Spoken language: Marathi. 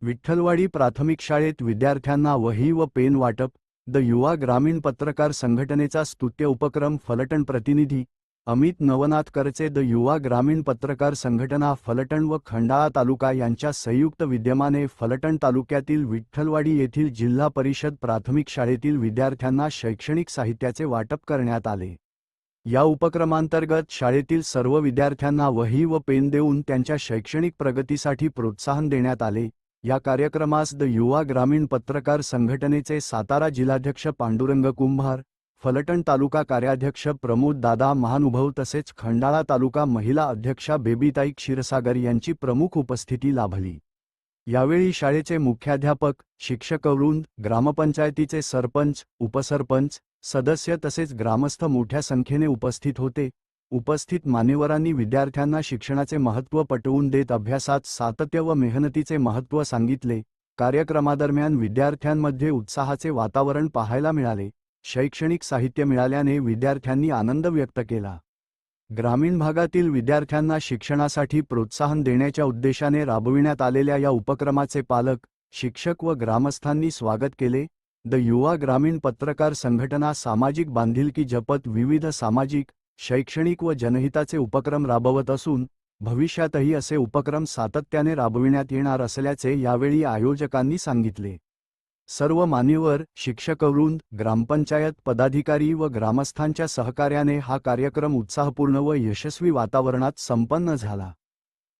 विठ्ठलवाडी प्राथमिक शाळेत विद्यार्थ्यांना वही व पेन वाटप. द युवा ग्रामीण पत्रकार संघटनेचा स्तुत्य उपक्रम. फलटण प्रतिनिधी अमित नवनाथ करचे. द युवा ग्रामीण पत्रकार संघटना फलटण व खंडाळा तालुका यांच्या संयुक्त विद्यमाने फलटण तालुक्यातील विठ्ठलवाडी येथील जिल्हा परिषद प्राथमिक शाळेतील विद्यार्थ्यांना शैक्षणिक साहित्याचे वाटप करण्यात आले. या उपक्रमांतर्गत शाळेतील सर्व विद्यार्थ्यांना वही व पेन देऊन त्यांच्या शैक्षणिक प्रगतीसाठी प्रोत्साहन देण्यात आले. या कार्यक्रमास द युवा ग्रामीण पत्रकार संघटनेचे सातारा जिल्हाध्यक्ष पांडुरंग कुंभार, फलटण तालुका कार्याध्यक्ष प्रमोद दादा महानुभव तसेच खंडाळा तालुका महिला अध्यक्षा बेबीताई क्षीरसागर यांची प्रमुख उपस्थिती लाभली. यावेळी शाळेचे मुख्याध्यापक, शिक्षकवृंद, ग्रामपंचायतीचे सरपंच, उपसरपंच, सदस्य तसेच ग्रामस्थ मोठ्या संख्येने उपस्थित होते. उपस्थित मान्यवरांनी विद्यार्थ्यांना शिक्षणाचे महत्त्व पटवून देत अभ्यासात सातत्य व मेहनतीचे महत्त्व सांगितले. कार्यक्रमादरम्यान विद्यार्थ्यांमध्ये उत्साहाचे वातावरण पाहायला मिळाले. शैक्षणिक साहित्य मिळाल्याने विद्यार्थ्यांनी आनंद व्यक्त केला. ग्रामीण भागातील विद्यार्थ्यांना शिक्षणासाठी प्रोत्साहन देण्याच्या उद्देशाने राबविण्यात आलेल्या या उपक्रमाचे पालक, शिक्षक व ग्रामस्थांनी स्वागत केले. द युवा ग्रामीण पत्रकार संघटना सामाजिक बांधिलकी जपत विविध सामाजिक, शैक्षणिक व जनहिताचे उपक्रम राबवत असून भविष्यातही असे उपक्रम सातत्याने राबविण्यात येणार असल्याचे यावेळी आयोजकांनी सांगितले. सर्व मान्यवर, शिक्षकवृंद, ग्रामपंचायत पदाधिकारी व ग्रामस्थांच्या सहकार्याने हा कार्यक्रम उत्साहपूर्ण व यशस्वी वातावरणात संपन्न झाला.